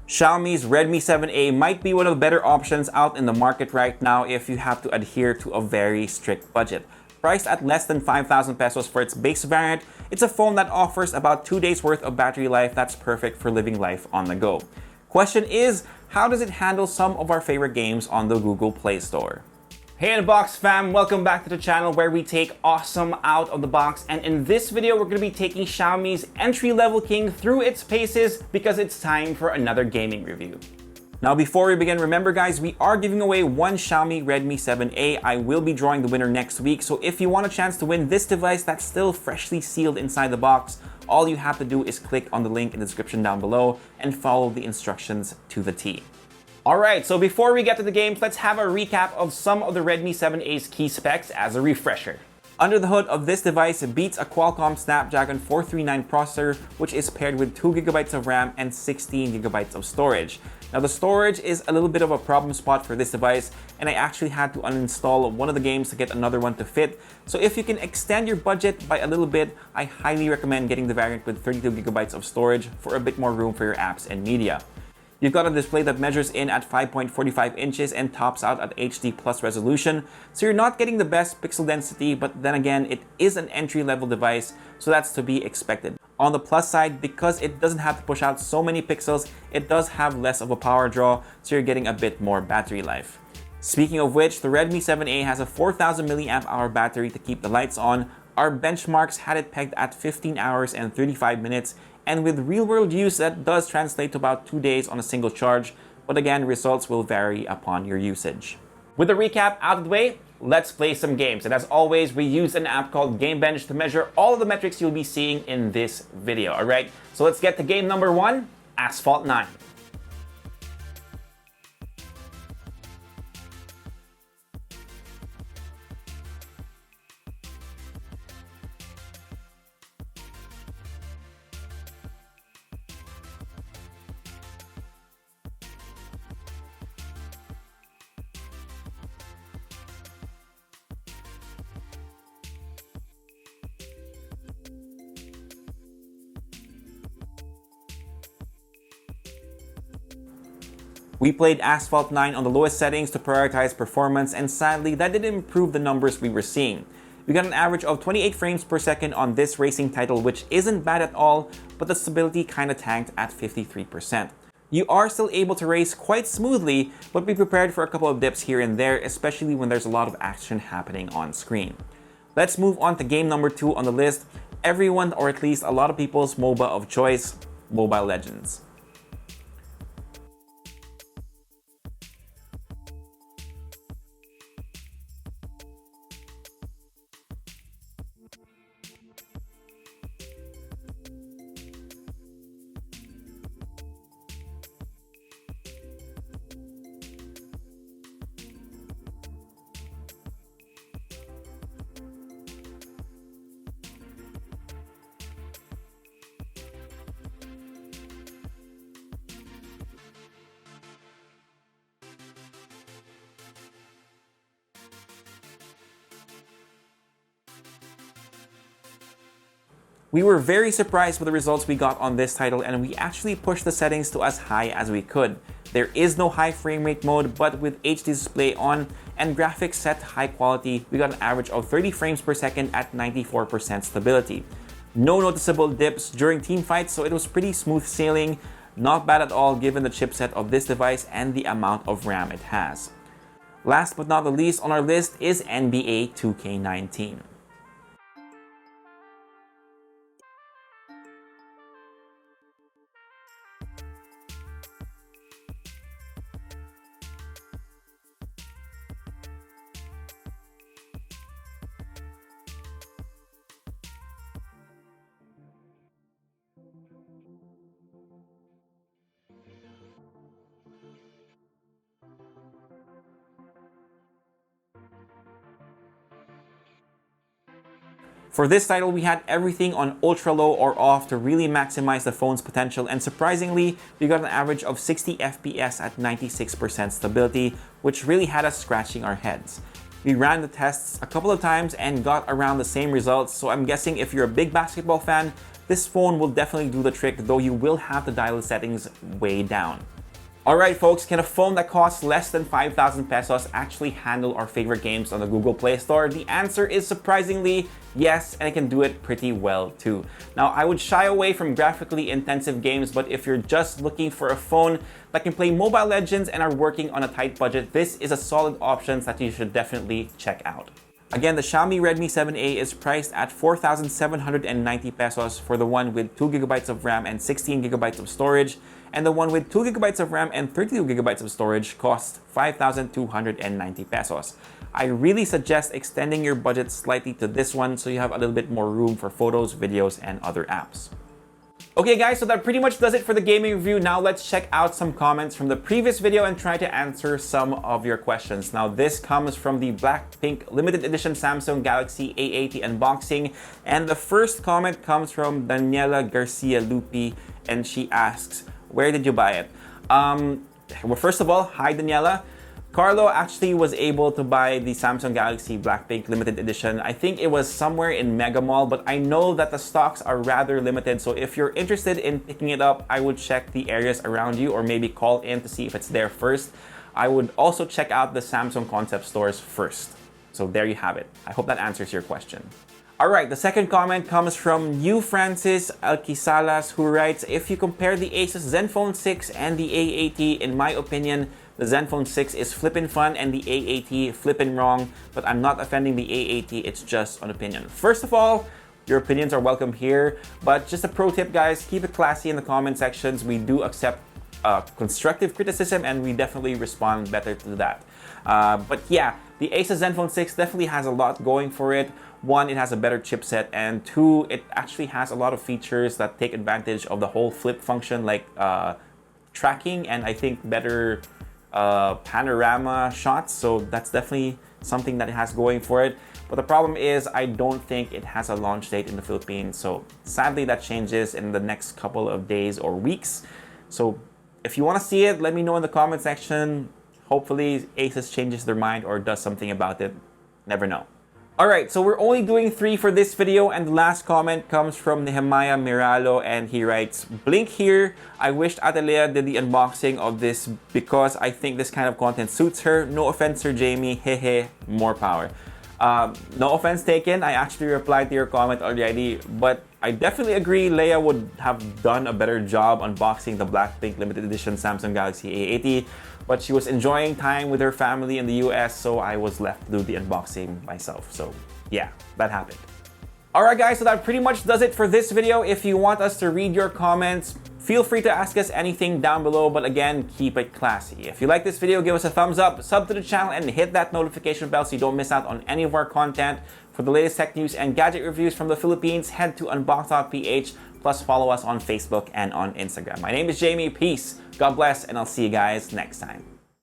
Xiaomi's Redmi 7A might be one of the better options out in the market right now if you have to adhere to a very strict budget. Priced at less than 5,000 pesos for its base variant, it's a phone that offers about 2 days worth of battery life that's perfect for living life on the go. Question is, how does it handle some of our favorite games on the Google Play Store? Hey Unbox fam, welcome back to the channel where we take awesome out of the box, and in this video we're going to be taking Xiaomi's entry-level king through its paces because it's time for another gaming review. Now before we begin, remember guys, we are giving away one Xiaomi Redmi 7A. I will be drawing the winner next week, so if you want a chance to win this device that's still freshly sealed inside the box, all you have to do is click on the link in the description down below and follow the instructions to the T. Alright, so before we get to the games, let's have a recap of some of the Redmi 7A's key specs as a refresher. Under the hood of this device, it beats a Qualcomm Snapdragon 439 processor, which is paired with 2GB of RAM and 16GB of storage. Now the storage is a little bit of a problem spot for this device, and I actually had to uninstall one of the games to get another one to fit. So if you can extend your budget by a little bit, I highly recommend getting the variant with 32GB of storage for a bit more room for your apps and media. You've got a display that measures in at 5.45 inches and tops out at HD plus resolution, so you're not getting the best pixel density, but then again, it is an entry-level device, so that's to be expected. On the plus side, because it doesn't have to push out so many pixels, it does have less of a power draw, so you're getting a bit more battery life. Speaking of which, the Redmi 7A has a 4000 mAh battery to keep the lights on. Our benchmarks had it pegged at 15 hours and 35 minutes, and with real-world use, that does translate to about 2 days on a single charge, but again, results will vary upon your usage. With the recap out of the way, let's play some games. And as always, we use an app called Gamebench to measure all of the metrics you'll be seeing in this video, alright? So let's get to game number 1, Asphalt 9. We played Asphalt 9 on the lowest settings to prioritize performance, and sadly, that didn't improve the numbers we were seeing. We got an average of 28 frames per second on this racing title, which isn't bad at all, but the stability kinda tanked at 53%. You are still able to race quite smoothly, but be prepared for a couple of dips here and there, especially when there's a lot of action happening on screen. Let's move on to game number 2 on the list, everyone, or at least a lot of people's MOBA of choice, Mobile Legends. We were very surprised with the results we got on this title, and we actually pushed the settings to as high as we could. There is no high frame rate mode, but with HD display on and graphics set to high quality, we got an average of 30 frames per second at 94% stability. No noticeable dips during teamfights, so it was pretty smooth sailing. Not bad at all given the chipset of this device and the amount of RAM it has. Last but not the least on our list is NBA 2K19. For this title, we had everything on ultra low or off to really maximize the phone's potential, and surprisingly, we got an average of 60 FPS at 96% stability, which really had us scratching our heads. We ran the tests a couple of times and got around the same results, so I'm guessing if you're a big basketball fan, this phone will definitely do the trick, though you will have to dial the settings way down. Alright folks, can a phone that costs less than 5,000 pesos actually handle our favorite games on the Google Play Store? The answer is surprisingly yes, and it can do it pretty well too. Now, I would shy away from graphically intensive games, but if you're just looking for a phone that can play Mobile Legends and are working on a tight budget, this is a solid option that you should definitely check out. Again, the Xiaomi Redmi 7A is priced at 4,790 pesos for the one with 2GB of RAM and 16GB of storage, and the one with 2GB of RAM and 32GB of storage costs 5,290 pesos. I really suggest extending your budget slightly to this one so you have a little bit more room for photos, videos, and other apps. Okay guys, so that pretty much does it for the gaming review. Now let's check out some comments from the previous video and try to answer some of your questions. Now this comes from the Blackpink limited edition Samsung Galaxy A80 unboxing, and the first comment comes from Daniela Garcia Lupi, and she asks, where did you buy it? Well, first of all, hi Daniela. Carlo actually was able to buy the Samsung Galaxy Blackpink limited edition. I think it was somewhere in Mega Mall, but I know that the stocks are rather limited. So if you're interested in picking it up, I would check the areas around you or maybe call in to see if it's there first. I would also check out the Samsung concept stores first. So there you have it. I hope that answers your question. Alright, the second comment comes from you, Francis Alquisalas, who writes, if you compare the Asus Zenfone 6 and the A80, in my opinion, the Zenfone 6 is flippin' fun and the A80 flippin' wrong, but I'm not offending the A80, it's just an opinion. First of all, your opinions are welcome here, but just a pro tip guys, keep it classy in the comment sections. We do accept constructive criticism and we definitely respond better to that. But yeah, the Asus Zenfone 6 definitely has a lot going for it. One, it has a better chipset, and two, it actually has a lot of features that take advantage of the whole flip function, like tracking and I think better panorama shots. So that's definitely something that it has going for it. But the problem is I don't think it has a launch date in the Philippines. So sadly that changes in the next couple of days or weeks. So if you want to see it, let me know in the comment section. Hopefully Asus changes their mind or does something about it. Never know. Alright, so we're only doing 3 for this video, and the last comment comes from Nehemiah Miralo, and he writes, blink here, I wished Atelia did the unboxing of this because I think this kind of content suits her. No offense, Sir Jamie, hehe, more power. No offense taken, I actually replied to your comment already, but I definitely agree Leia would have done a better job unboxing the Blackpink limited edition Samsung Galaxy A80, but she was enjoying time with her family in the US, so I was left to do the unboxing myself. So yeah, that happened. Alright guys, so that pretty much does it for this video. If you want us to read your comments, feel free to ask us anything down below, but again, keep it classy. If you like this video, give us a thumbs up, sub to the channel, and hit that notification bell so you don't miss out on any of our content. For the latest tech news and gadget reviews from the Philippines, head to unbox.ph, plus follow us on Facebook and on Instagram. My name is Jamie, peace, God bless, and I'll see you guys next time.